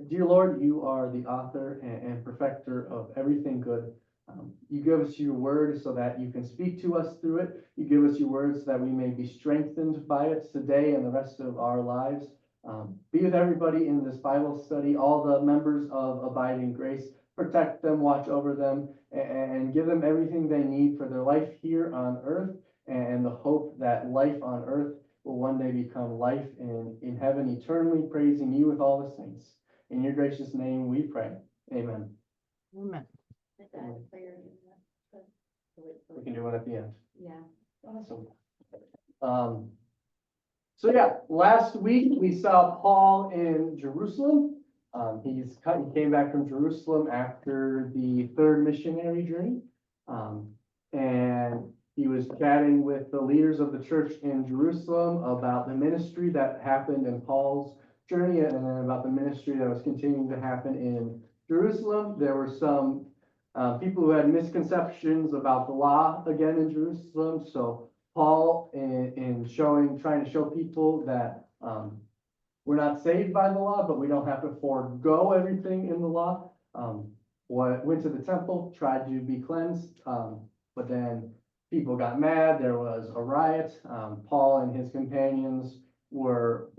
Dear Lord, you are the author and perfecter of everything good. You give us your word so that you can speak to us through it. You give us your word so that we may be strengthened by it today and the rest of our lives. Be with everybody in this Bible study, all the members of Abiding Grace. Protect them, watch over them, and give them everything they need for their life here on earth and the hope that life on earth will one day become life in heaven, eternally praising you with all the saints. In your gracious name we pray. Amen. Amen. We can do one at the end. Yeah. Awesome. So yeah, last week we saw Paul in Jerusalem. He came back from Jerusalem after the third missionary journey. And he was chatting with the leaders of the church in Jerusalem about the ministry that happened in Paul's journey and then about the ministry that was continuing to happen in Jerusalem. There were some people who had misconceptions about the law again in Jerusalem. So Paul, trying to show people that we're not saved by the law, but we don't have to forego everything in the law. Went to the temple, tried to be cleansed, but then people got mad. There was a riot. Paul and his companions were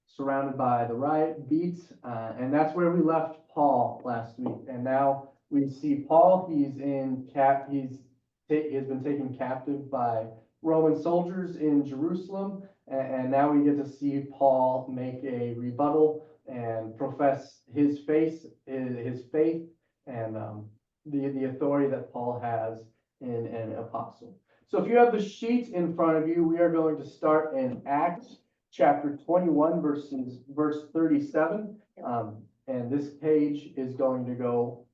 surrounded by the riot, beat, and that's where we left Paul last week. And now we see Paul. He has been taken captive by Roman soldiers in Jerusalem, and now we get to see Paul make a rebuttal and profess his faith, and the authority that Paul has in an apostle. So if you have the sheet in front of you, we are going to start in Acts chapter 21, verse 37. And this page is going to go,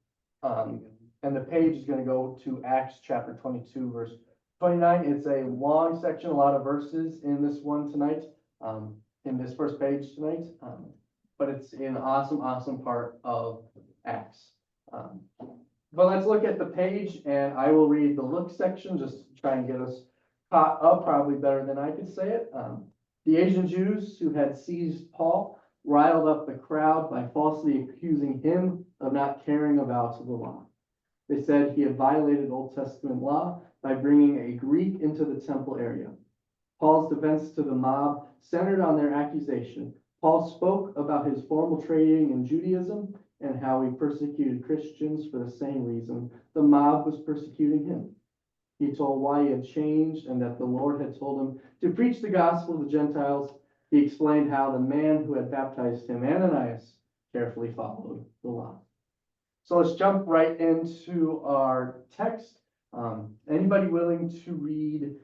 and the page is going to go to Acts chapter 22, verse 29. It's a long section, a lot of verses in this one tonight, in this first page tonight. But it's an awesome part of Acts. But let's look at the page, and I will read the look section just to try and get us caught up, probably better than I could say it. The Asian Jews who had seized Paul riled up the crowd by falsely accusing him of not caring about the law. They said he had violated Old Testament law by bringing a Greek into the temple area. Paul's defense to the mob centered on their accusation. Paul spoke about his formal training in Judaism and how he persecuted Christians for the same reason the mob was persecuting him. He told why he had changed and that the Lord had told him to preach the gospel to the Gentiles. He explained how the man who had baptized him, Ananias, carefully followed the law. So let's jump right into our text. Anybody willing to read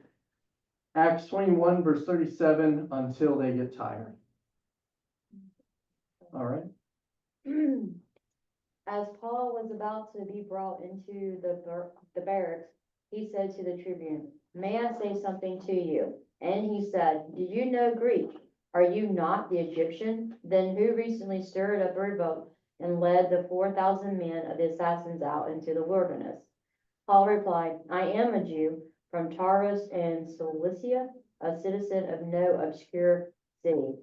Acts 21, verse 37 until they get tired? All right. As Paul was about to be brought into the barracks, he said to the tribune, "May I say something to you?" And he said, "Do you know Greek? Are you not the Egyptian? Then who recently stirred up a revolt and led the 4,000 men of the assassins out into the wilderness?" Paul replied, "I am a Jew from Taurus and Cilicia, a citizen of no obscure city.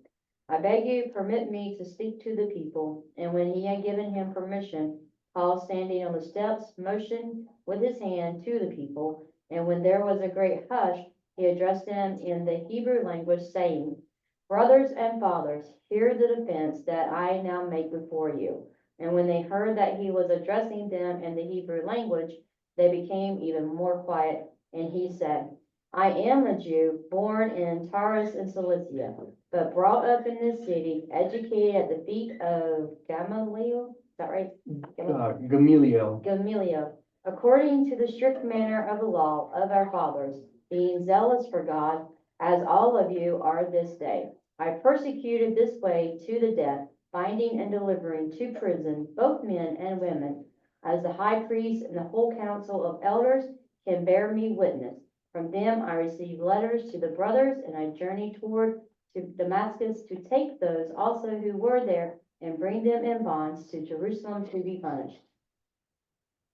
I beg you, permit me to speak to the people." And when he had given him permission, Paul, standing on the steps, motioned with his hand to the people. And when there was a great hush, he addressed them in the Hebrew language, saying, "Brothers and fathers, hear the defense that I now make before you." And when they heard that he was addressing them in the Hebrew language, they became even more quiet. And he said, "I am a Jew, born in Taurus and Cilicia, but brought up in this city, educated at the feet of Gamaliel." Is that right? Gamaliel. Gamaliel, according to the strict manner of the law of our fathers, being zealous for God, as all of you are this day. I persecuted this way to the death, binding and delivering to prison both men and women, as the high priest and the whole council of elders can bear me witness. From them I received letters to the brothers, and I journeyed toward to Damascus to take those also who were there and bring them in bonds to Jerusalem to be punished.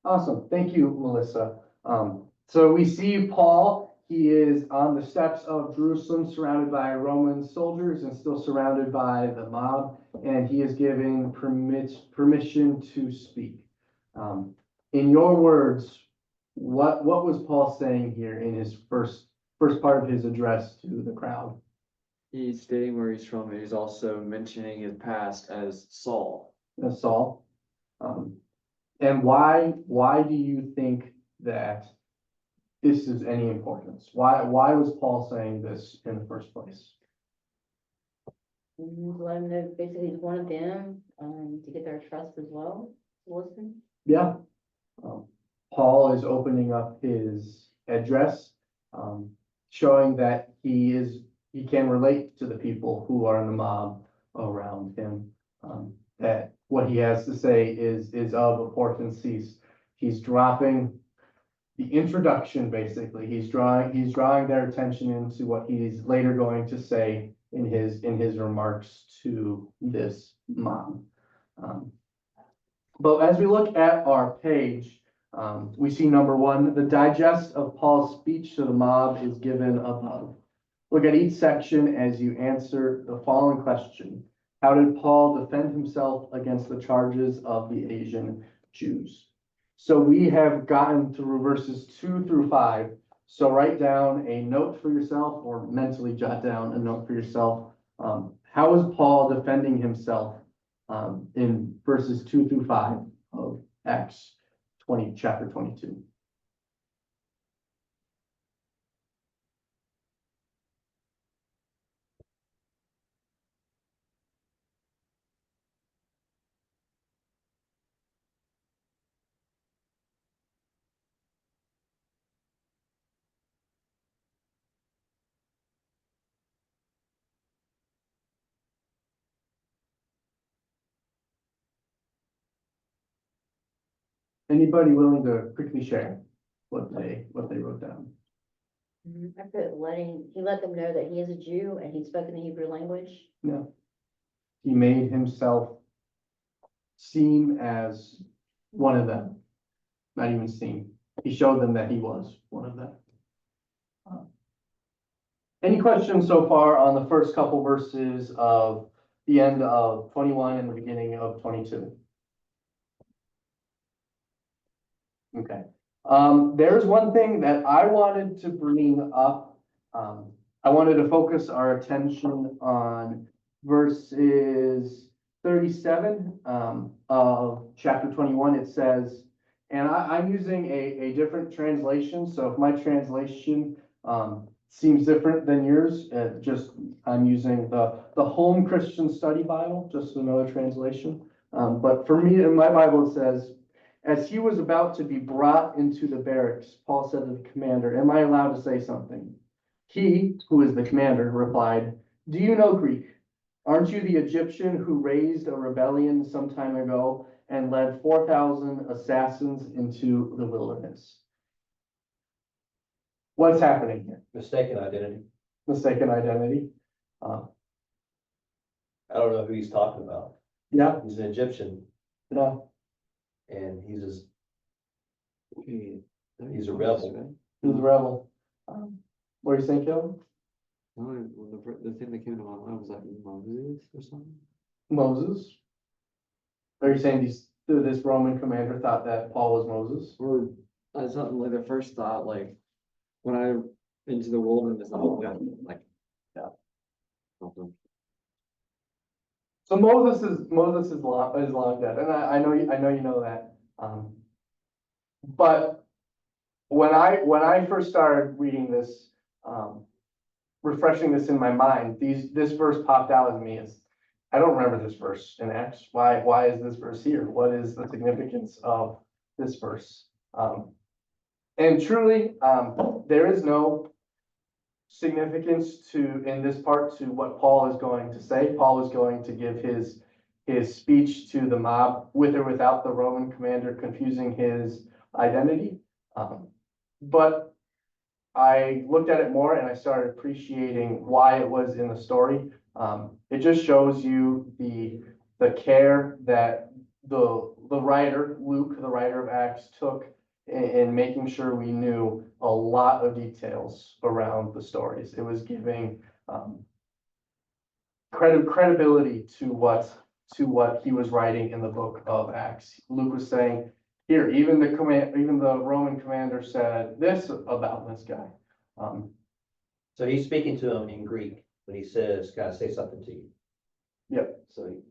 Awesome. Thank you, Melissa. So we see Paul. he is on the steps of Jerusalem, surrounded by Roman soldiers and still surrounded by the mob, and he is given permission to speak. In your words, what was Paul saying here in his first part of his address to the crowd? He's stating where he's from, and he's also mentioning his past as Saul. Saul. And why do you think that this is any importance? Why was Paul saying this in the first place? Let them know basically he's one of them, to get their trust as well, listen. Yeah. Paul is opening up his address, showing that he can relate to the people who are in the mob around him. That what he has to say is of importance. He's dropping the introduction, basically. He's drawing their attention into what he's later going to say in his remarks to this mob. But as we look at our page, we see number one, the digest of Paul's speech to the mob is given above. Look at each section as you answer the following question. How did Paul defend himself against the charges of the Asian Jews? So we have gotten through verses 2 through 5. So write down a note for yourself or mentally jot down a note for yourself. How is Paul defending himself in verses 2 through 5 of Acts chapter 22? Anybody willing to quickly share what they wrote down? I put he let them know that he is a Jew and he spoke in the Hebrew language. No. He made himself seem as one of them. Not even seem. He showed them that he was one of them. Any questions so far on the first couple verses of the end of 21 and the beginning of 22? Okay. There's one thing that I wanted to bring up. I wanted to focus our attention on verses 37 of chapter 21. It says, and I'm using a different translation. So if my translation seems different than yours, I'm using the Home Christian Study Bible, just another translation. But for me, in my Bible, it says, as he was about to be brought into the barracks, Paul said to the commander, am I allowed to say something? He, who is the commander, replied, do you know Greek? Aren't you the Egyptian who raised a rebellion some time ago and led 4,000 assassins into the wilderness? What's happening here? Mistaken identity. Mistaken identity. I don't know who he's talking about. Yeah, He's an Egyptian no, and he's He's a rebel. he's a rebel. What do you think, Caleb? The thing that came to my mind was like Moses or something. Moses? Are you saying this Roman commander thought that Paul was Moses? Or something like the first thought, like when I into the wilderness, like Yeah. something. So Moses is long dead, and I know you know that. But when I first started reading this, refreshing this in my mind, this verse popped out at me. I don't remember this verse in Acts. Why is this verse here? What is the significance of this verse? And truly, there is no significance in this part to what Paul is going to say. Paul is going to give his speech to the mob with or without the Roman commander confusing his identity. But I looked at it more and I started appreciating why it was in the story. It just shows you the care that the writer, Luke, the writer of Acts, took in making sure we knew a lot of details around the stories. It was giving, credibility to what he was writing in the book of Acts. Luke was saying, here, even the Roman commander said this about this guy. So he's speaking to him in Greek when he says, "Can I say something to you?" Yep. To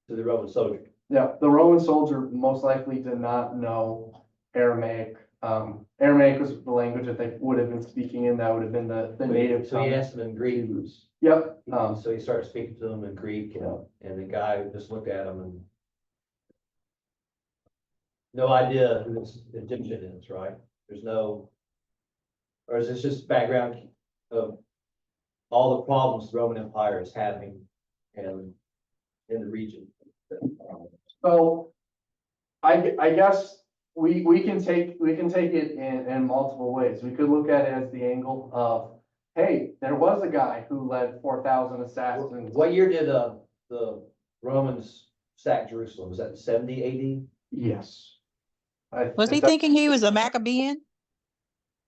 the Roman soldier. Yeah, the Roman soldier most likely did not know Aramaic. Aramaic was the language that they would have been speaking in. That would have been the native So he tongue. asked him in Greek. Yep. So he started speaking to him in Greek, and the guy just looked at him and no idea who this Egyptian is, right? There's no, or is this just background of all the problems the Roman Empire is having and in the region? So I guess we can take it in multiple ways. We could look at it as the angle of, hey, there was a guy who led 4,000 assassins. What year did the Romans sack Jerusalem? Was that 70 AD? Yes. Was he thinking he was a Maccabean?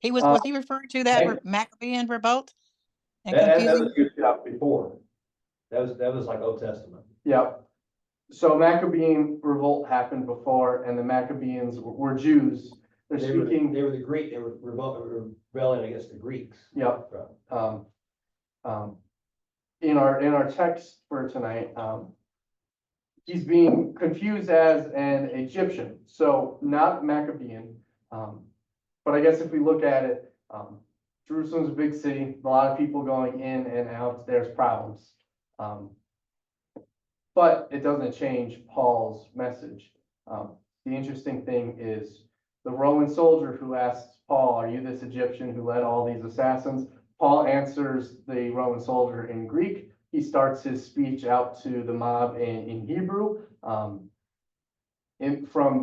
Was he referring to that Maybe. Maccabean revolt? And That confusing? was good stuff before. That was like Old Testament. Yep. So Maccabean revolt happened before, and the Maccabeans were Jews. They're They were speaking, the Greek, they were rebelling against the Greeks. yep. In our text for tonight, he's being confused as an Egyptian, so not Maccabean. But I guess if we look at it, Jerusalem's a big city, a lot of people going in and out, there's problems. But it doesn't change Paul's message. The interesting thing is the Roman soldier who asks Paul, "Are you this Egyptian who led all these assassins?" Paul answers the Roman soldier in Greek. He starts his speech out to the mob in Hebrew. From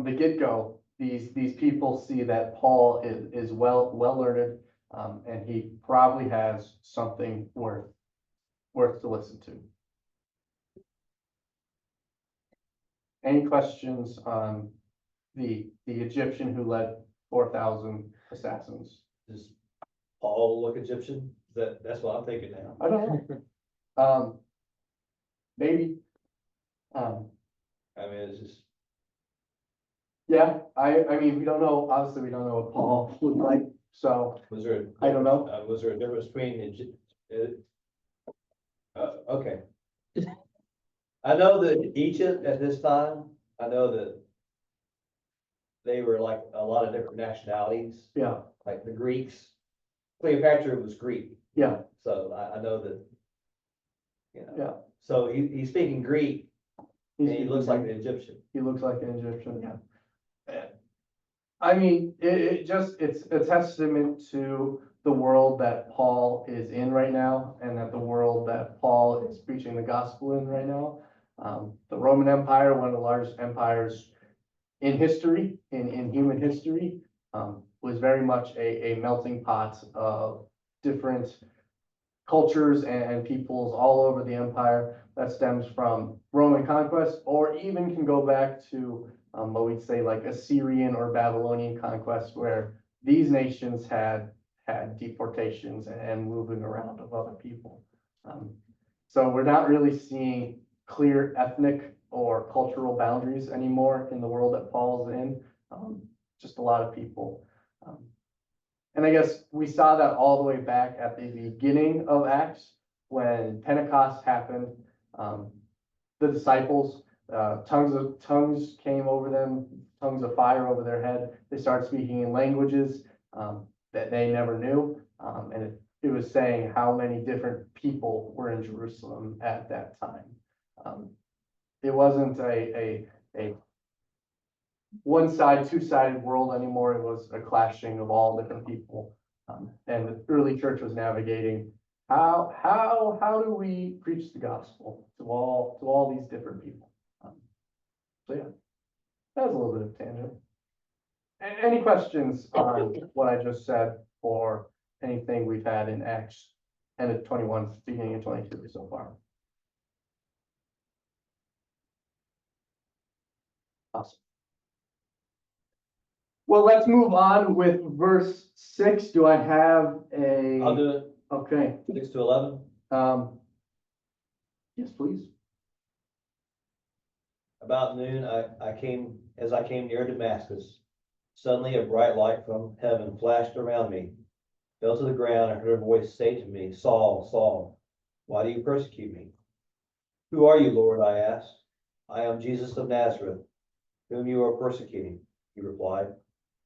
the get-go, these people see that Paul is well learned, and he probably has something worth to listen to. Any questions on the Egyptian who led 4,000 assassins? Does Paul look Egyptian? That's what I'm thinking now. I don't know. Maybe. I mean, it's just, Yeah, I mean, we don't know, obviously, we don't know what Paul looked like, so I don't know. Was there a difference between okay. I know that Egypt at this time, I know that they were like a lot of different nationalities, Yeah, like the Greeks. Cleopatra was Greek. yeah, So I know that, yeah. So he's speaking Greek and he looks like an Egyptian. He looks like an Egyptian, yeah. I mean, it's a testament to the world that Paul is in right now, and that the world that Paul is preaching the gospel in right now. The Roman Empire, one of the largest empires in history, in human history, was very much a melting pot of different cultures and peoples all over the empire. That stems from Roman conquest, or even can go back to what we'd say like Assyrian or Babylonian conquest, where these nations had deportations and moving around of other people. So we're not really seeing clear ethnic or cultural boundaries anymore in the world that Paul's in. Just a lot of people. And I guess we saw that all the way back at the beginning of Acts when Pentecost happened. The disciples, tongues came over them, tongues of fire over their head. They started speaking in languages that they never knew. And it was saying how many different people were in Jerusalem at that time. It wasn't a one-side, two-sided world anymore. It was a clashing of all different people. And the early church was navigating how do we preach the gospel to all these different people? So yeah, that was a little bit of tangent. Any questions on what I just said, or anything we've had in Acts end of 21, beginning of 22 so far? Awesome. Well, let's move on with verse 6. Do I have a? I'll do it, Okay, 6 to 11. yes, please. About noon, as I came near Damascus, suddenly a bright light from heaven flashed around me, fell to the ground, and heard a voice say to me, Saul, Saul, why do you persecute me? Who are you, Lord? I asked. I am Jesus of Nazareth, whom you are persecuting, he replied.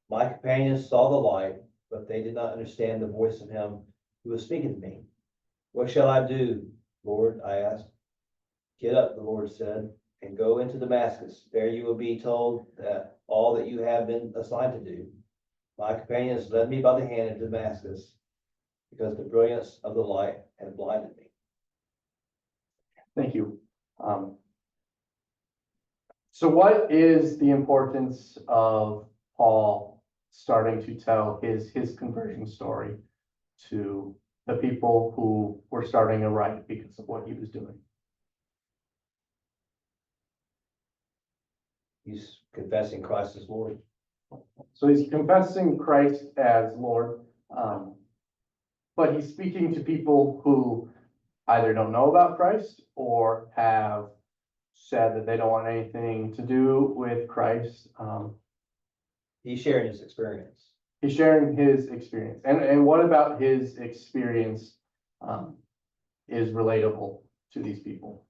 My companions saw the light, but they did not understand the voice of him who was speaking to me. What shall I do, Lord? I asked. Get up, the Lord said, and go into Damascus. There you will be told that all that you have been assigned to do. My companions led me by the hand into Damascus, because the brilliance of the light had blinded me. Thank you. So what is the importance of Paul starting to tell his conversion story to the people who were starting to write because of what he was doing? He's confessing Christ as Lord. So he's confessing Christ as Lord, but he's speaking to people who either don't know about Christ or have said that they don't want anything to do with Christ. He's sharing his experience. He's sharing his experience. And what about his experience is relatable to these people?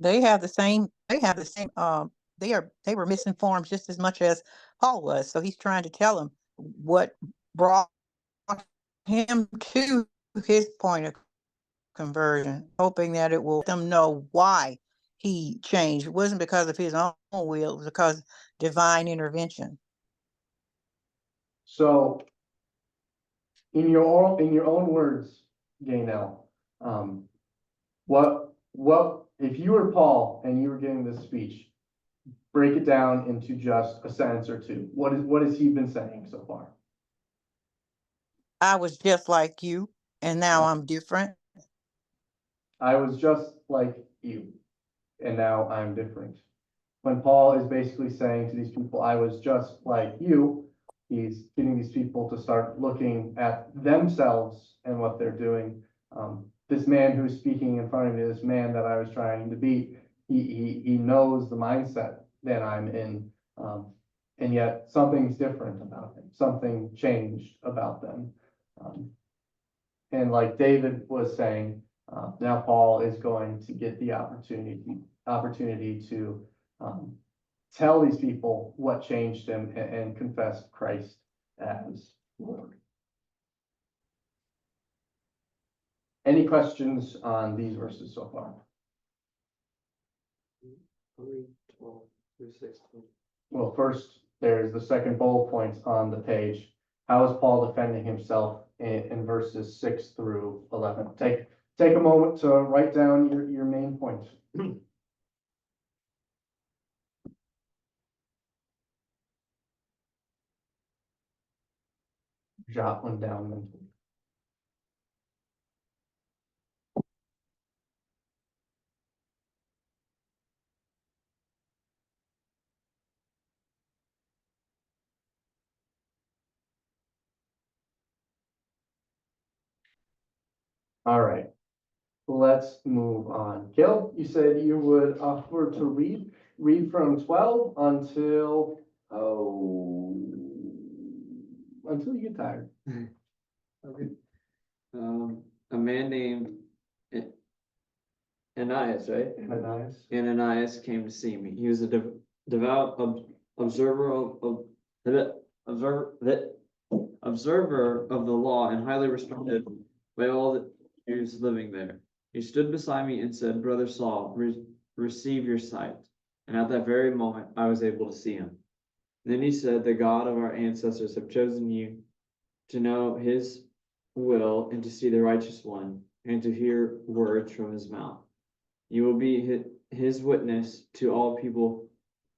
They have the same, they were misinformed just as much as Paul was. So he's trying to tell them what brought him to his point of conversion, hoping that it will let them know why he changed. It wasn't because of his own will, it was because of divine intervention. So in your own words, Gaynell, what if you were Paul and you were giving this speech, break it down into just a sentence or two. What has he been saying so far? I was just like you, and now I'm different. I was just like you, and now I'm different. When Paul is basically saying to these people, I was just like you, he's getting these people to start looking at themselves and what they're doing. This man who's speaking in front of me, this man that I was trying to beat, he knows the mindset that I'm in. And yet something's different about him. Something changed about them. And like David was saying, now Paul is going to get the opportunity to tell these people what changed him and confess Christ as Lord. Any questions on these verses so far? 3, 12 through 16. Well, first, there's the second bullet point on the page. How is Paul defending himself in verses 6 through 11? Take a moment to write down your main point. Jot one down mentally. All right, let's move on. Gil, you said you would offer to read from 12 until until you get tired. Okay. A man named Ananias, right? Ananias. Ananias came to see me. He was a devout observer of the law and highly respected by all the Jews living there. He stood beside me and said, Brother Saul, receive your sight. And at that very moment, I was able to see him. Then he said, the God of our ancestors have chosen you to know his will and to see the righteous one and to hear words from his mouth. You will be his witness to all people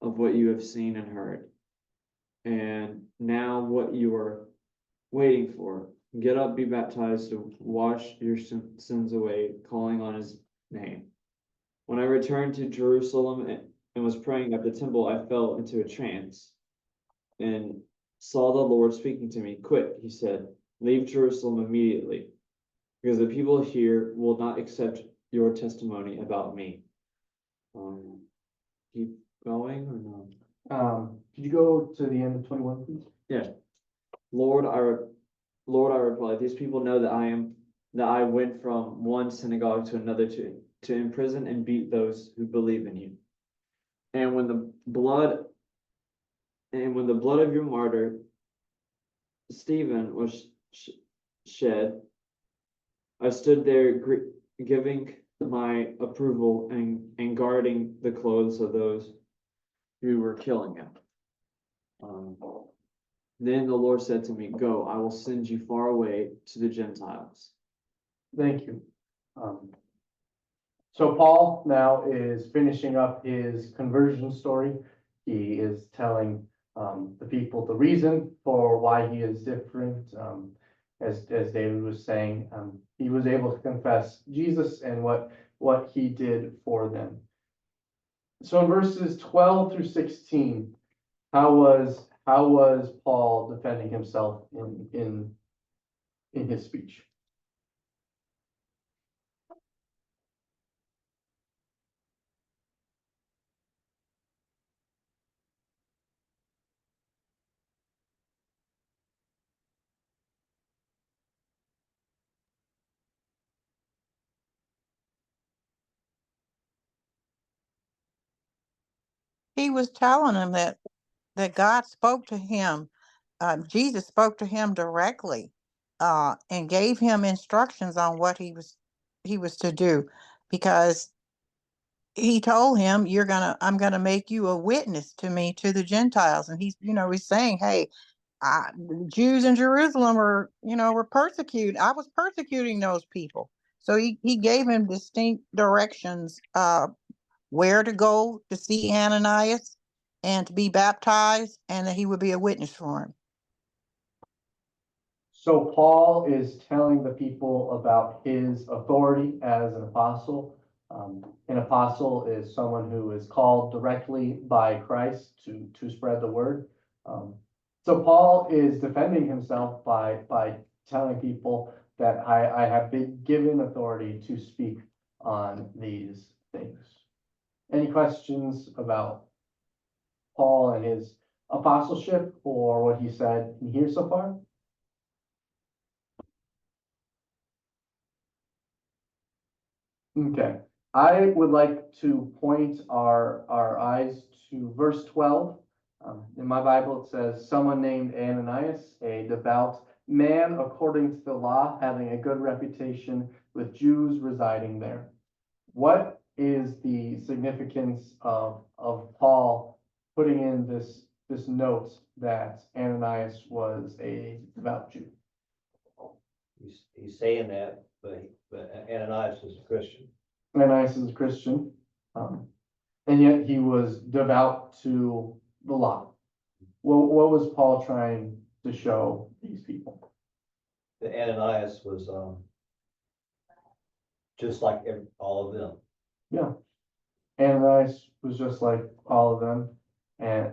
of what you have seen and heard. And now what you are waiting for, get up, be baptized to wash your sins away, calling on his name. When I returned to Jerusalem and was praying at the temple, I fell into a trance and saw the Lord speaking to me. Quick, he said, leave Jerusalem immediately, because the people here will not accept your testimony about me. Keep going or no? Could you go to the end of 21, please? Yeah. Lord, I replied, these people know that I went from one synagogue to another to imprison and beat those who believe in you. And when the blood of your martyr Stephen was shed, I stood there giving my approval and guarding the clothes of those who were killing him. Then the Lord said to me, go, I will send you far away to the Gentiles. Thank you. So Paul now is finishing up his conversion story. He is telling the people the reason for why he is different. As David was saying, he was able to confess Jesus and what he did for them. So in verses 12 through 16, how was Paul defending himself in his speech? He was telling him that God spoke to him. Jesus spoke to him directly, and gave him instructions on what he was to do, because he told him, I'm gonna make you a witness to me to the Gentiles. And he's saying, hey, the Jews in Jerusalem were persecuted. I was persecuting those people. So he gave him distinct directions, where to go to see Ananias and to be baptized, and that he would be a witness for him. So Paul is telling the people about his authority as an apostle. An apostle is someone who is called directly by Christ to spread the word. So Paul is defending himself by telling people that I have been given authority to speak on these things. Any questions about Paul and his apostleship or what he said in here so far? Okay, I would like to point our eyes to verse 12. In my Bible, it says, someone named Ananias, a devout man according to the law, having a good reputation with Jews residing there. What is the significance of Paul putting in this note that Ananias was a devout Jew? He's saying that, but Ananias was a Christian. Ananias is a Christian, and yet he was devout to the law. What was Paul trying to show these people? The Ananias was just like all of them. Yeah. Ananias was just like all of them, and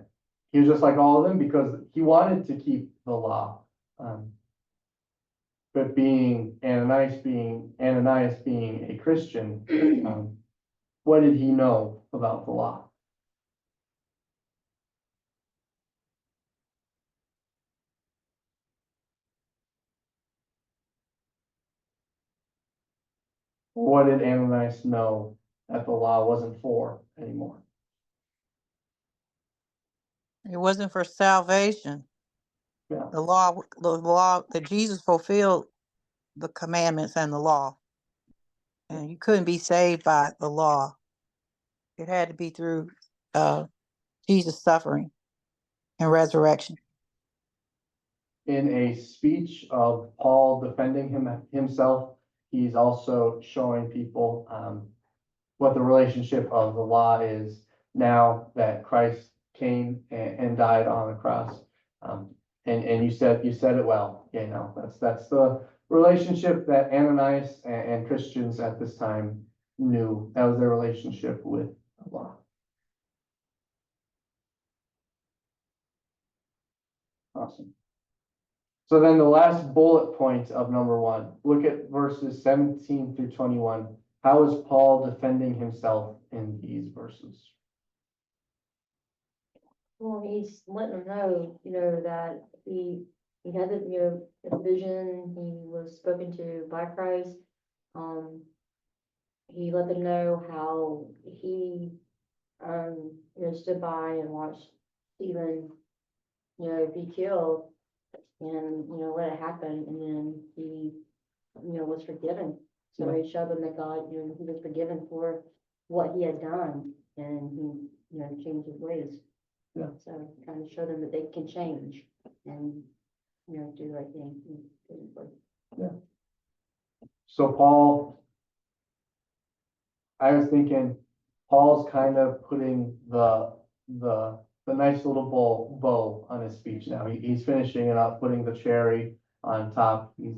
he was just like all of them because he wanted to keep the law. But Ananias being a Christian, what did he know about the law? What did Ananias know that the law wasn't for anymore? It wasn't for salvation. Yeah. The law that Jesus fulfilled the commandments and the law. And you couldn't be saved by the law. It had to be through Jesus' suffering and resurrection. In a speech of Paul defending himself, he's also showing people what the relationship of the law is now that Christ came and died on the cross. And you said it well, you know, that's the relationship that Ananias and Christians at this time knew. That was their relationship with Allah. Awesome. So then the last bullet point of number 1, look at verses 17 through 21. How is Paul defending himself in these verses? Well, he's letting them know, that he had the, the vision, he was spoken to by Christ. He let them know how he, stood by and watched Stephen, be killed and, let it happen. And then he, was forgiven. So he showed them that God, he was forgiven for what he had done and he, changed his ways. Yeah. So trying to show them that they can change and, do the right thing. So Paul, I was thinking, Paul's kind of putting the nice little bow on his speech now. He's finishing it up, putting the cherry on top. He's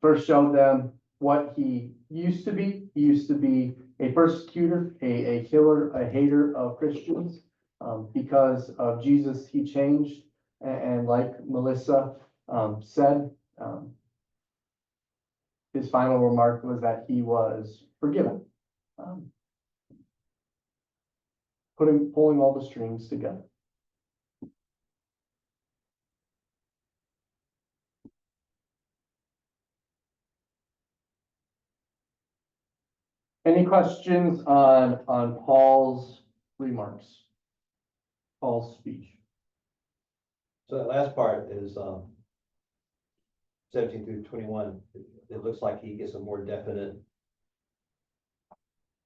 first showed them what he used to be. He used to be a persecutor, a killer, a hater of Christians. Because of Jesus, he changed. And like Melissa said, his final remark was that he was forgiven. Pulling all the strings together. Any questions on Paul's remarks? Paul's speech? So that last part is, 17 through 21, it looks like he gets a more definite.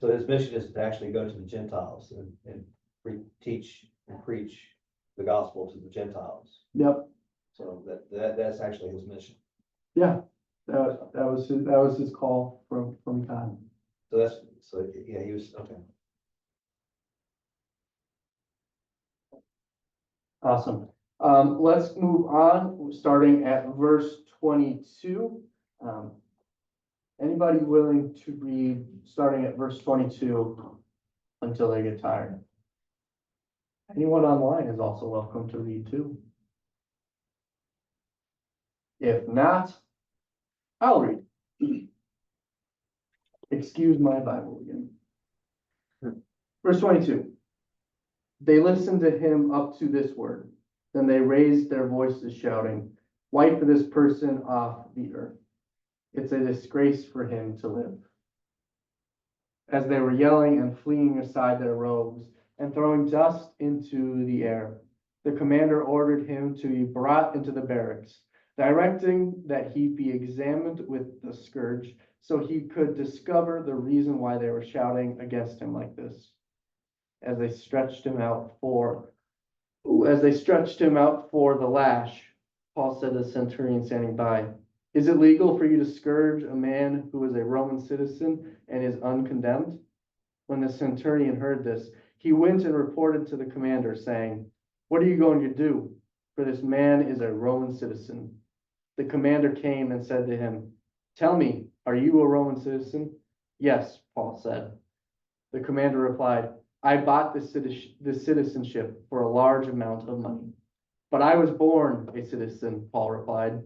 So his mission is to actually go to the Gentiles and teach and preach the gospel to the Gentiles. Yep. So that's actually his mission. Yeah, that was his call from God. So yeah, he was, okay. Awesome. Let's move on, starting at verse 22. Anybody willing to read, starting at verse 22 until they get tired? Anyone online is also welcome to read too. If not, I'll read. Excuse my Bible again. Verse 22. They listened to him up to this word. Then they raised their voices shouting, "Wipe this person off the earth. It's a disgrace for him to live." As they were yelling and flinging aside their robes and throwing dust into the air, the commander ordered him to be brought into the barracks, directing that he be examined with the scourge so he could discover the reason why they were shouting against him like this. As they stretched him out for the lash, Paul said to the centurion standing by, "Is it legal for you to scourge a man who is a Roman citizen and is uncondemned?" When the centurion heard this, he went and reported to the commander, saying, "What are you going to do? For this man is a Roman citizen." The commander came and said to him, "Tell me, are you a Roman citizen?" "Yes," Paul said. The commander replied, "I bought this citizenship for a large amount of money." "But I was born a citizen," Paul replied.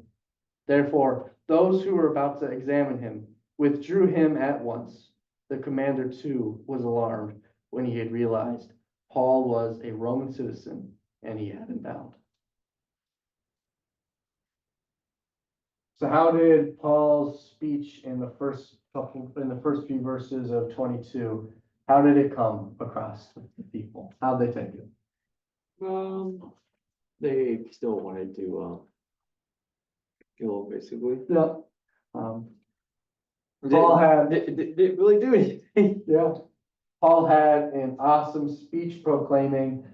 Therefore, those who were about to examine him withdrew him at once. The commander too was alarmed when he had realized Paul was a Roman citizen and he had him bound. So how did Paul's speech in the first few verses of 22, how did it come across with the people? How'd they take it? They still wanted to kill him, basically. Yeah. Paul had, Didn't really do anything. yeah. Paul had an awesome speech proclaiming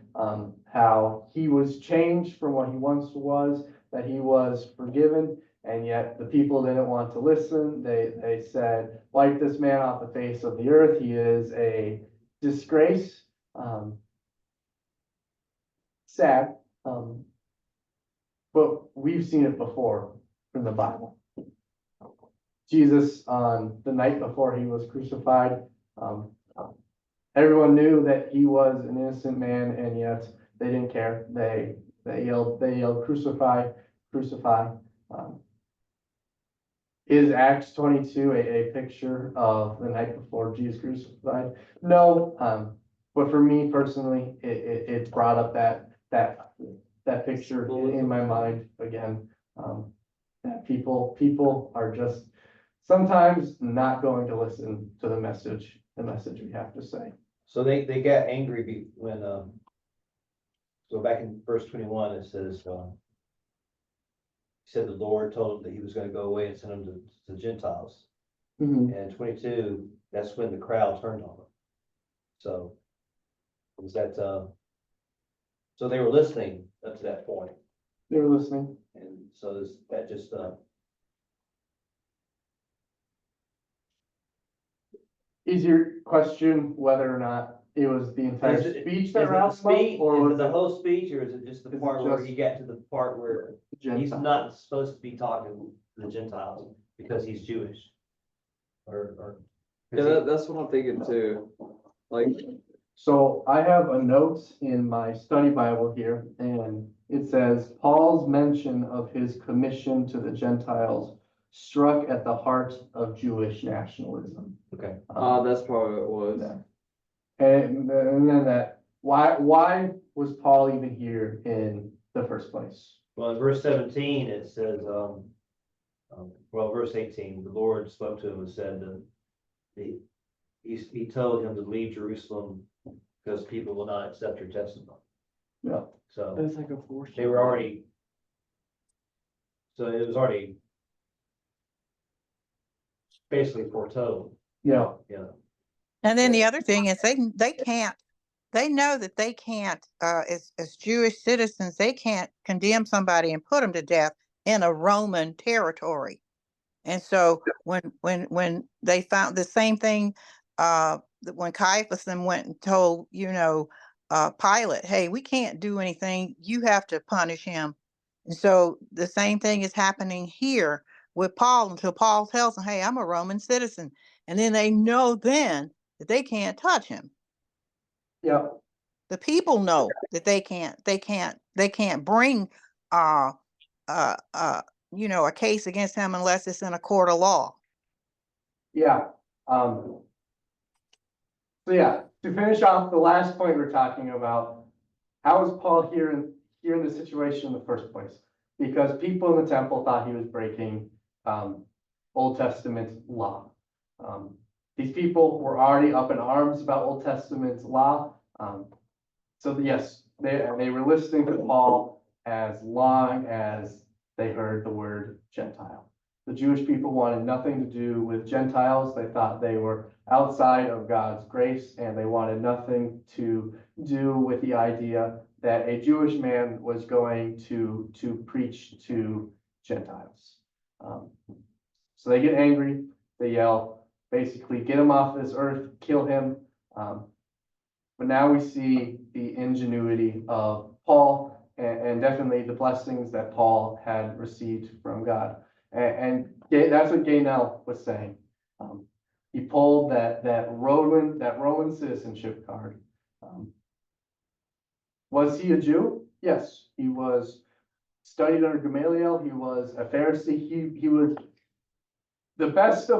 how he was changed from what he once was, that he was forgiven, and yet the people didn't want to listen. They said, "Wipe this man off the face of the earth. He is a disgrace." Sad. but we've seen it before in the Bible. Jesus, on the night before he was crucified, everyone knew that he was an innocent man, and yet they didn't care. They yelled, crucify, crucify. Is Acts 22 a picture of the night before Jesus crucified? No, but for me personally, it brought up that picture in my mind again. That people are just sometimes not going to listen to the message we have to say. So they got angry when, so back in verse 21, it says, he said the Lord told him that he was gonna go away and send him to the Gentiles. And 22, that's when the crowd turned on him. So was that, so they were listening up to that point, They were listening. and so that just, Is your question whether or not it was the entire Is it- speech is that it the roused them, speech, or is was it the it whole speech, or is it just the Is it part where just- he got to the part where he's Gentile? not supposed to be talking to the Gentiles because he's Jewish? Or. Yeah, that's what I'm thinking too. Like, So I have a note in my study Bible here, and it says, Paul's mention of his commission to the Gentiles struck at the heart of Jewish nationalism. Okay. that's probably what it was. Yeah. And then that, why was Paul even here in the first place? Well, in verse 17, it says, well, verse 18, the Lord spoke to him and said that he told him to leave Jerusalem because people will not accept your testimony. Yeah. So That's like a force. they were already, so it was already basically foretold, Yeah, you know. And then the Yeah. other thing is they can't, they know that they can't, as Jewish citizens, they can't condemn somebody and put them to death in a Roman territory. And so when they found the same thing, that when Caiaphas then went and told, Pilate, hey, we can't do anything, you have to punish him. And so the same thing is happening here with Paul until Paul tells them, hey, I'm a Roman citizen. And then they know then that they can't touch him. yeah, The people know that they can't bring, a case against him unless it's in a court of law. yeah. So yeah, to finish off the last point we're talking about, how is Paul here in this situation in the first place? Because people in the temple thought he was breaking Old Testament law. These people were already up in arms about Old Testament law. So yes, they were listening to Paul as long as they heard the word Gentile. The Jewish people wanted nothing to do with Gentiles. They thought they were outside of God's grace, and they wanted nothing to do with the idea that a Jewish man was going to preach to Gentiles. So they get angry, they yell, basically get him off this earth, kill him. But now we see the ingenuity of Paul and definitely the blessings that Paul had received from God. And that's what Gaynell was saying. He pulled that Roman citizenship card. Was he a Jew? Yes, he was studied under Gamaliel. He was a Pharisee. He was the best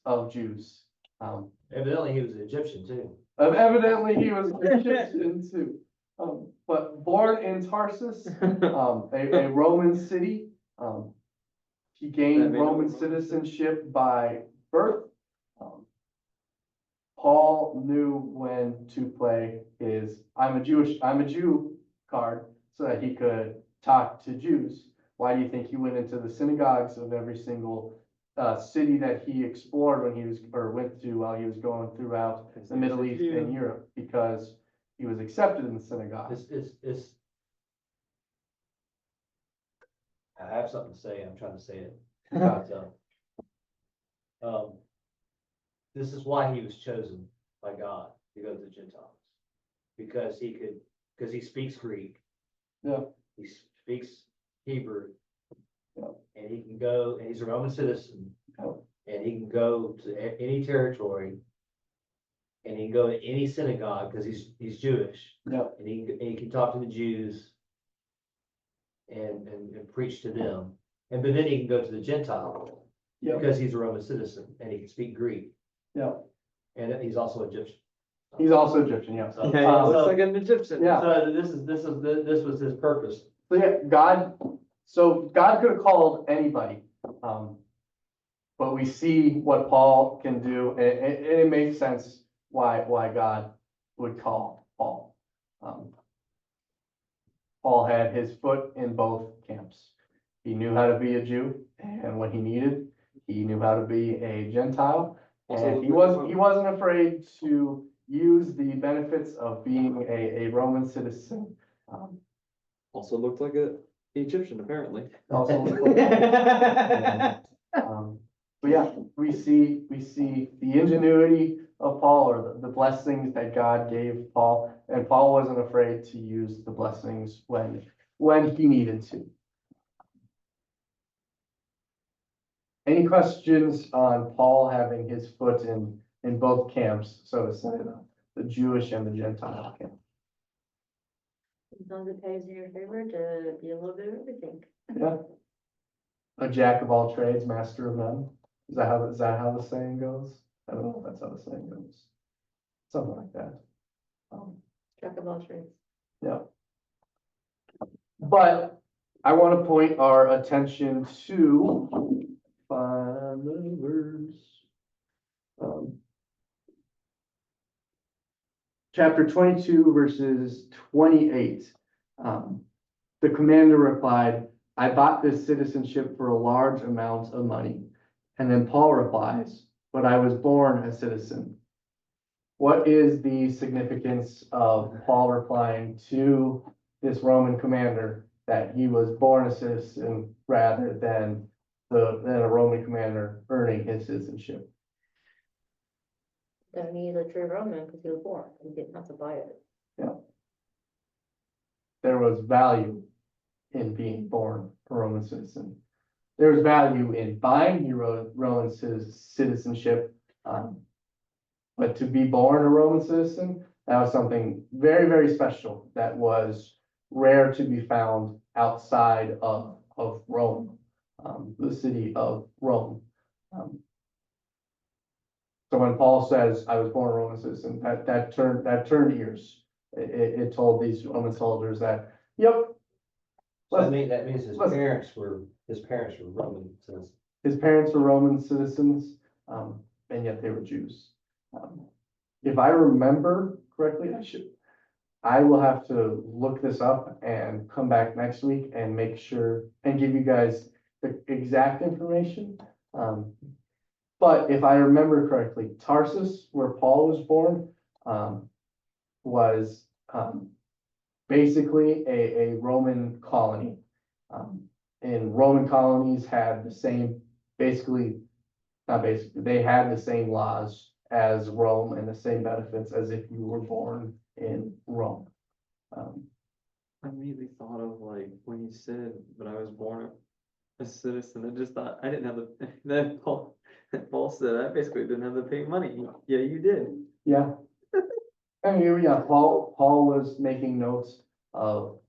of Jews. Evidently, he was an Egyptian too. Evidently, he was Egyptian too. But born in Tarsus, a Roman city. He That gained made him Roman a Roman citizenship by birth. Paul knew when to play his I'm a Jew card so that he could talk to Jews. Why do you think he went into the synagogues of every single city that he explored went to while he was going throughout the Middle East and Europe? Because he was accepted in the synagogue. I have something to say, I'm trying to say it. But, this is why he was chosen by God to go to the Gentiles. Because he speaks Greek. Yeah. He speaks Hebrew. Yeah. And he can go, and he's a Roman citizen. Yeah. And he can go to any territory. And he can go to any synagogue, because he's Jewish, Yeah, and he can talk to the Jews. And preach to them, but then he can go to the Gentile. yeah, Because he's a Roman citizen, and he can speak Greek, yeah. and he's also Egyptian. He's also Egyptian, yeah. So- Yeah, he Um, looks like an Egyptian. Yeah. So this was his purpose. So yeah, God could have called anybody. But we see what Paul can do, and it makes sense why God would call Paul. Paul had his foot in both camps. He knew how to be a Jew, and when he needed, he knew how to be a Gentile. And he wasn't afraid to use the benefits of being a Roman citizen. Also looked like a Egyptian, apparently. Also, but yeah, we see the ingenuity of Paul, or the blessings that God gave Paul, and Paul wasn't afraid to use the blessings when he needed to. Any questions on Paul having his foot in both camps, so to say, the Jewish and the Gentile camp? Sometimes it pays in your favor to be a little bit of everything. Yeah. A jack of all trades, master of none. Is that how the saying goes? I don't know if that's how the saying goes. Something like that. Jack of all trades. Yeah. But I want to point our attention to find the verse. Chapter 22, verses 28. The commander replied, "I bought this citizenship for a large amount of money." And then Paul replies, "But I was born a citizen." What is the significance of Paul replying to this Roman commander that he was born a citizen rather than a Roman commander earning his citizenship? That he's a true Roman because he was born. He didn't have to buy it. There was value in being born a Roman citizen. There was value in buying your Roman citizenship, but to be born a Roman citizen, that was something very, very special that was rare to be found outside of Rome, the city of Rome. So when Paul says, "I was born a Roman citizen," that turned ears. It told these Roman soldiers that, yep, So that means his Listen. parents were Roman citizens. his parents were Roman citizens, and yet they were Jews. If I remember correctly, I will have to look this up and come back next week and make sure and give you guys the exact information. But if I remember correctly, Tarsus, where Paul was born, was basically a Roman colony. And Roman colonies had the same, they had the same laws as Rome and the same benefits as if you were born in Rome. I immediately thought of like when you said, "But I was born a citizen," I just thought I didn't have the, then Paul said, "I basically didn't have to pay money." Yeah, you did. Yeah. I mean, yeah, Paul was making notes of,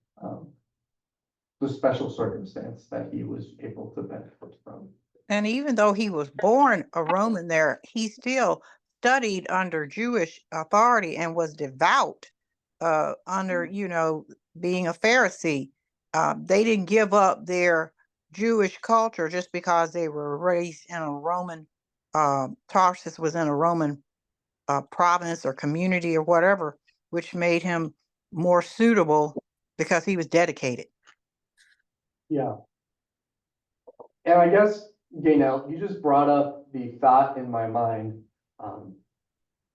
the special circumstance that he was able to benefit from. And even though he was born a Roman there, he still studied under Jewish authority and was devout under, being a Pharisee. They didn't give up their Jewish culture just because they were raised in a Roman, Tarsus was in a Roman province or community or whatever, which made him more suitable because he was dedicated. Yeah. And I guess, Gaynell, you just brought up the thought in my mind. And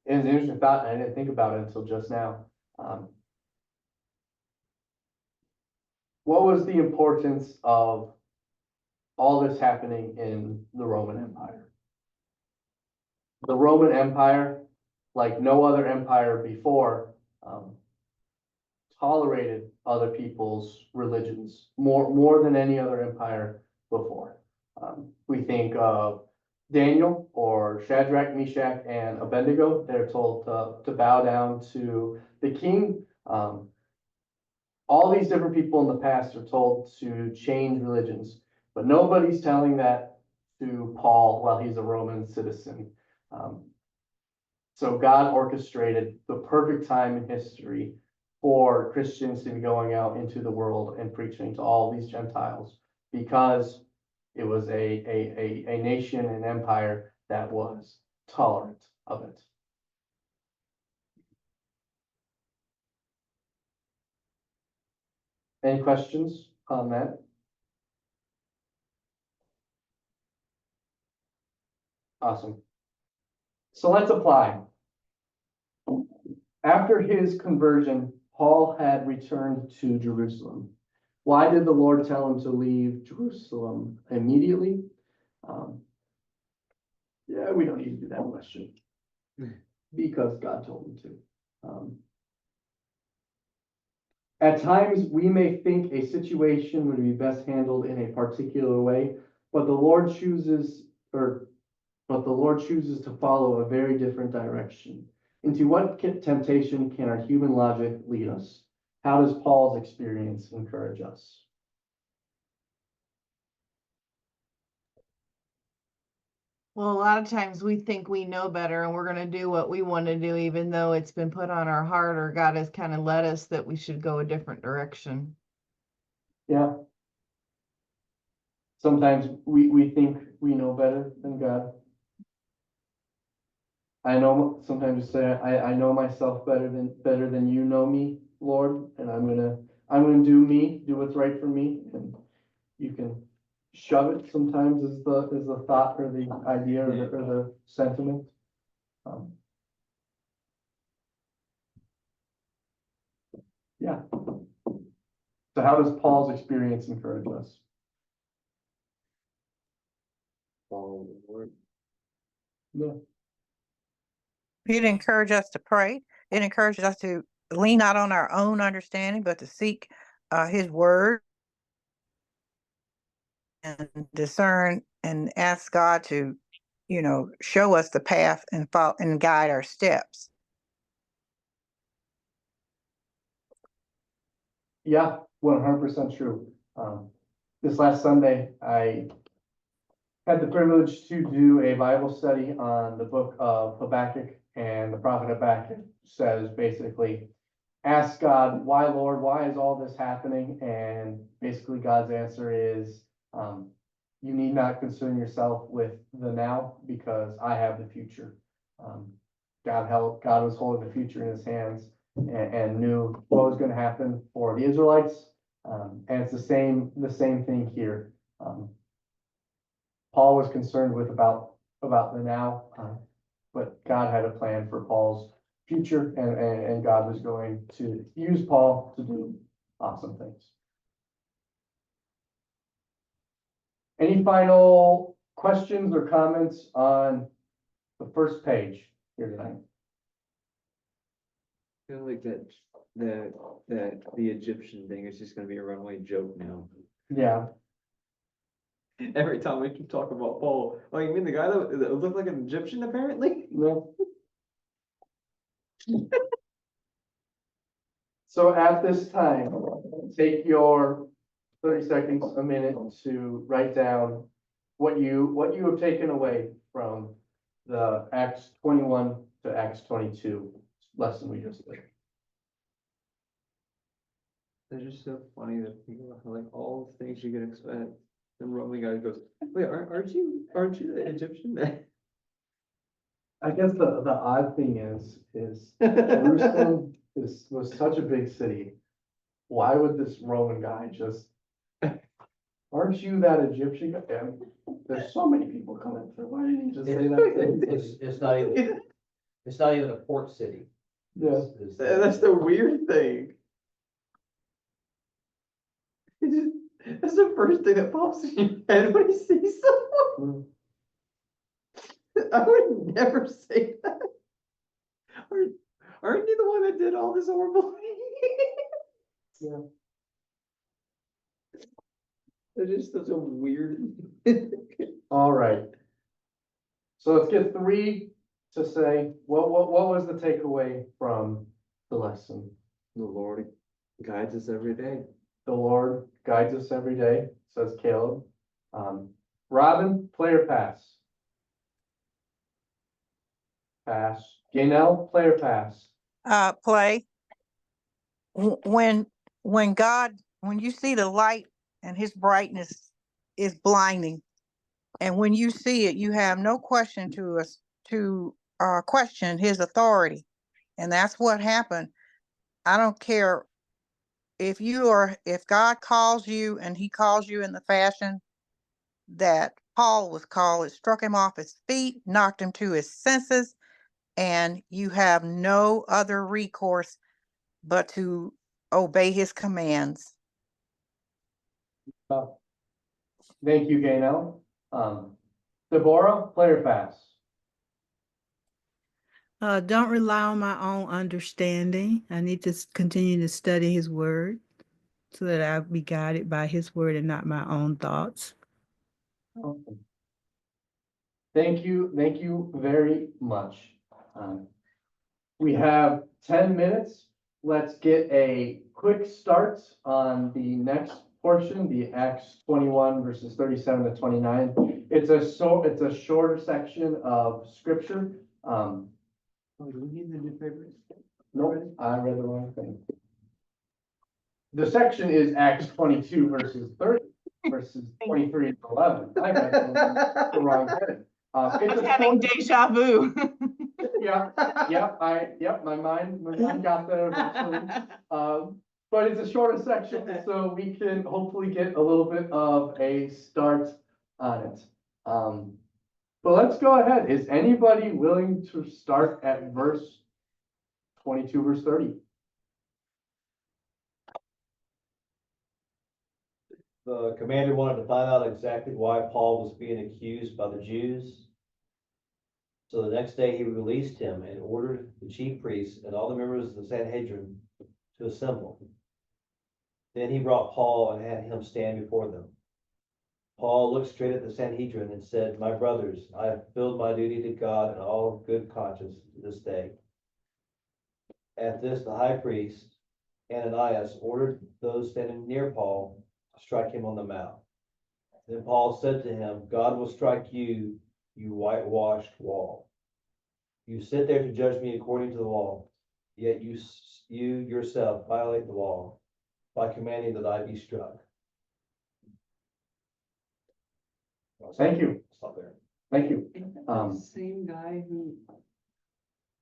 it's an interesting thought, and I didn't think about it until just now. What was the importance of all this happening in the Roman Empire? The Roman Empire, like no other empire before, tolerated other people's religions more than any other empire before. We think of Daniel or Shadrach, Meshach, and Abednego. They're told to bow down to the king. All these different people in the past are told to change religions, but nobody's telling that to Paul while he's a Roman citizen. So God orchestrated the perfect time in history for Christians to be going out into the world and preaching to all these Gentiles, because it was a nation, an empire that was tolerant of it. Any questions on that? Awesome. So let's apply. After his conversion, Paul had returned to Jerusalem. Why did the Lord tell him to leave Jerusalem immediately? Yeah, we don't need to do that question. Because God told him to. At times, we may think a situation would be best handled in a particular way, but the Lord chooses to follow a very different direction. Into what temptation can our human logic lead us? How does Paul's experience encourage us? Well, a lot of times we think we know better and we're going to do what we want to do, even though it's been put on our heart or God has kind of led us that we should go a different direction. Yeah. Sometimes we think we know better than God. I know sometimes you say, I know myself better than you know me, Lord, and I'm gonna do me, do what's right for me, and you can shove it sometimes as the thought or the idea or the sentiment. Yeah. So how does Paul's experience encourage us? Follow the Lord. Yeah. It encourages us to pray. It encourages us to lean not on our own understanding, but to seek his word and discern and ask God to, show us the path and follow and guide our steps. Yeah, 100% true. This last Sunday, I had the privilege to do a Bible study on the book of Habakkuk, and the prophet Habakkuk says basically, ask God, why, Lord, why is all this happening? And basically God's answer is, you need not concern yourself with the now, because I have the future. God was holding the future in his hands and knew what was going to happen for the Israelites. And it's the same thing here. Paul was concerned about the now, but God had a plan for Paul's future, and God was going to use Paul to do awesome things. Any final questions or comments on the first page here tonight? I feel like the Egyptian thing is just gonna be a runaway joke now. Yeah, Every time we keep talking about Paul, oh, you mean the guy that looked like an Egyptian apparently? no. So at this time, take your 30 seconds, a minute to write down what you have taken away from the Acts 21 to Acts 22 lesson we just did. They're just so funny that people have like all the things you could expect. The Roman guy goes, wait, aren't you the Egyptian? I guess the odd thing is Jerusalem was such a big city. Why would this Roman guy just, aren't you that Egyptian guy? And there's so many people coming through. Why didn't he just say that? It's not even a port city. Yeah. That's the weird thing. That's the first thing that pops in your head when you see someone. I would never say that. Aren't you the one that did all this horrible? It is such a weird. All right. So let's get three to say, what was the takeaway from the lesson? The Lord guides us every day. The Lord guides us every day, says Caleb. Robin, play or pass? Pass. Gaynell, play or pass? Play. When God, when you see the light and his brightness is blinding, and when you see it, you have no question to question his authority. And that's what happened. I don't care if God calls you and he calls you in the fashion that Paul was called, it struck him off his feet, knocked him to his senses, and you have no other recourse but to obey his commands. Thank you, Gaynell. Deborah, play or pass? Don't rely on my own understanding. I need to continue to study his word so that I'll be guided by his word and not my own thoughts. Thank you very much. We have 10 minutes. Let's get a quick start on the next portion, the Acts 21 verses 37 to 29. It's a shorter section of scripture. Oh, do we need the new papers? Nope, I read the wrong thing. The section is Acts 22 verses 30 verses 23 to 11. I read the wrong thing. It's a Having short- deja vu. my mind got there eventually. But it's a shorter section, so we can hopefully get a little bit of a start on it. But let's go ahead. Is anybody willing to start at verse 22, verse 30? The commander wanted to find out exactly why Paul was being accused by the Jews. So the next day he released him and ordered the chief priests and all the members of the Sanhedrin to assemble. Then he brought Paul and had him stand before them. Paul looked straight at the Sanhedrin and said, "My brothers, I have fulfilled my duty to God in all good conscience to this day." At this, the high priest, Ananias, ordered those standing near Paul to strike him on the mouth. Then Paul said to him, "God will strike you, you whitewashed wall. You sit there to judge me according to the law, yet you yourself violate the law by commanding that I be struck." Thank you. Stop there. Thank you. The same guy who.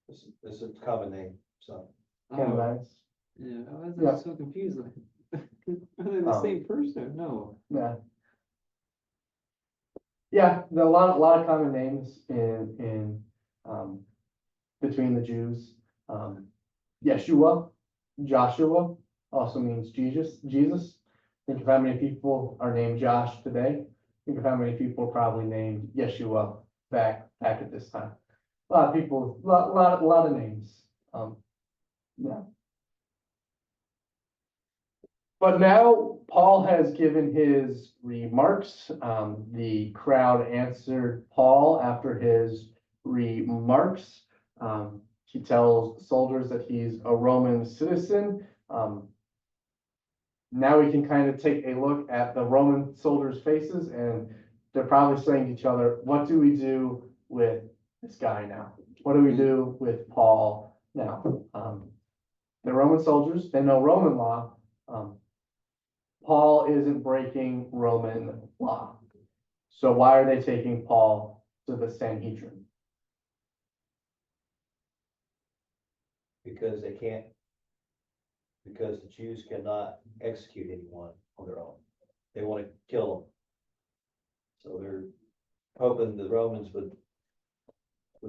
This is a common name, so. Ananias. Yeah, I was Yeah. so confused. Like, are they the same person? No. Yeah. Yeah, there are a lot of common names in between the Jews. Yeshua, Joshua also means Jesus. Think of how many people are named Josh today. Think of how many people are probably named Yeshua back at this time. A lot of people, lot of names. Yeah. But now Paul has given his remarks. The crowd answered Paul after his remarks. He tells soldiers that he's a Roman citizen. Now we can kind of take a look at the Roman soldiers' faces, and they're probably saying to each other, what do we do with this guy now? What do we do with Paul now? The Roman soldiers, they know Roman law. Paul isn't breaking Roman law. So why are they taking Paul to the Sanhedrin? Because they can't, because the Jews cannot execute anyone on their own. They want to kill them. So they're hoping the Romans would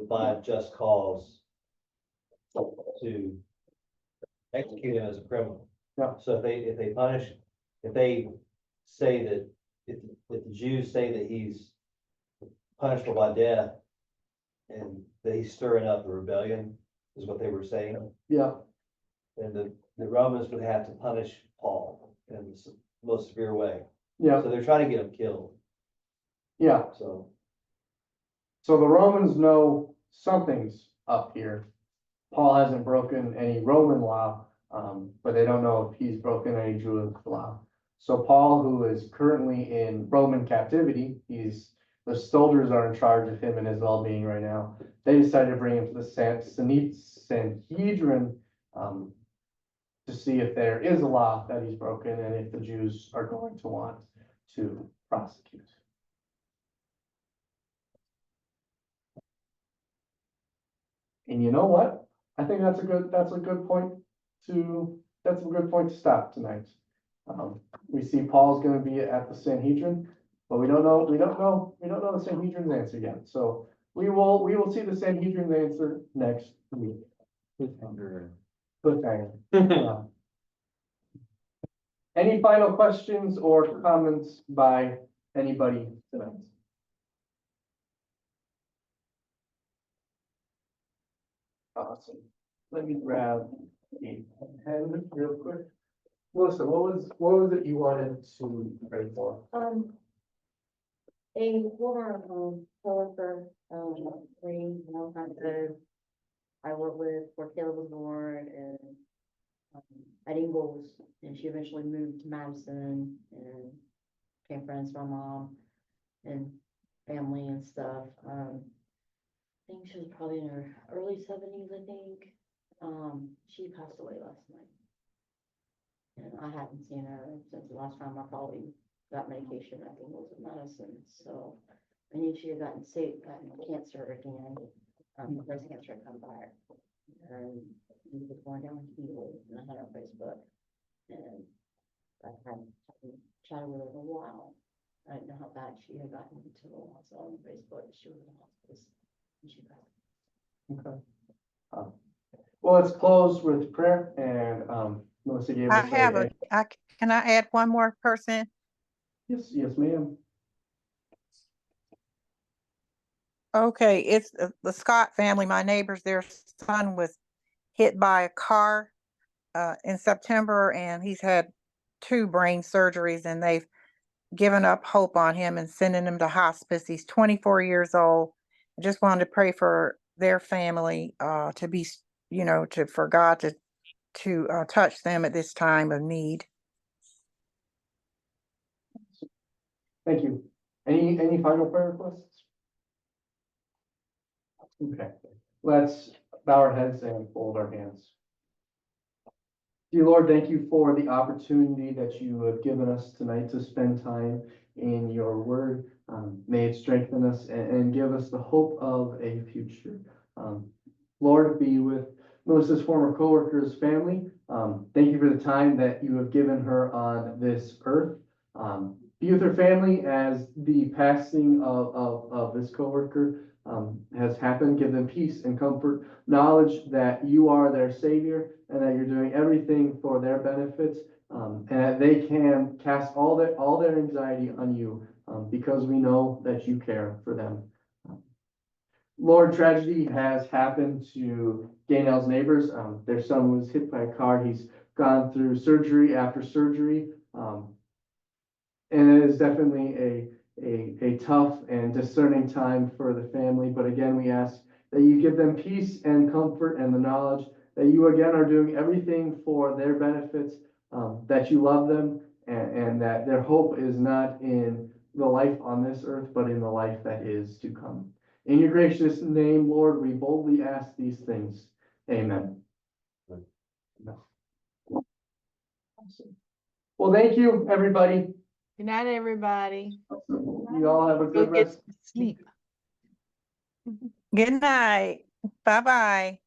find just cause to execute him as a criminal. Yeah. So if they say that, if the Jews say that he's punishable by death and that he's stirring up a rebellion, is what they were saying, Yeah, then the Romans would have to punish Paul the most severe way. Yeah, So they're trying to get him killed, yeah. so. So the Romans know something's up here. Paul hasn't broken any Roman law, but they don't know if he's broken any Jewish law. So Paul, who is currently in Roman captivity, the soldiers are in charge of him and his well-being right now. They decided to bring him to the Sanhedrin, to see if there is a law that he's broken and if the Jews are going to want to prosecute. And you know what? I think that's a good point to stop tonight. We see Paul's gonna be at the Sanhedrin, but we don't know the Sanhedrin's answer yet. So we will see the Sanhedrin's answer next week. Cliffhanger. Any final questions or comments by anybody tonight? Awesome. Let me grab a pen real quick. Melissa, what was it you wanted to pray for? A former, coworker, lady, kind of, I worked with where Caleb was born and, at Ingalls, and she eventually moved to Madison and became friends with my mom and family and stuff. I think she was probably in her early 70s, I think. She passed away last night. And I haven't seen her since the last time I probably got medication, I think it was medicine, so. I knew she had gotten sick, gotten cancer again, breast cancer had come back. And it was going down hill, and I had her on Facebook. And I hadn't chatted with her in a while. I didn't know how bad she had gotten into it, I saw on Facebook, she was in the hospital, and she passed. Okay. Well, let's close with prayer and, Melissa gave us can I add one more person? Yes, ma'am. Okay, it's the Scott family, my neighbors, their son was hit by a car in September, and he's had 2 brain surgeries, and they've given up hope on him and sending him to hospice. He's 24 years old. I just wanted to pray for their family to be, for God to touch them at this time of need. Thank you. Any final prayer requests? Okay, let's bow our heads and fold our hands. Dear Lord, thank you for the opportunity that you have given us tonight to spend time in your word. May it strengthen us and give us the hope of a future. Lord, be with Melissa's former coworker's family. Thank you for the time that you have given her on this earth. Be with her family as the passing of this coworker has happened. Give them peace and comfort, knowledge that you are their savior and that you're doing everything for their benefits, and that they can cast all their anxiety on you, because we know that you care for them. Lord, tragedy has happened to Gaynell's neighbors. Their son was hit by a car. He's gone through surgery after surgery, and it is definitely a tough and discerning time for the family. But again, we ask that you give them peace and comfort and the knowledge that you again are doing everything for their benefits, that you love them, and that their hope is not in the life on this earth, but in the life that is to come. In your gracious name, Lord, we boldly ask these things. Amen. Awesome. Well, thank you, everybody. Good night, everybody. You all have a Go good get rest. sleep. Good night. Bye-bye.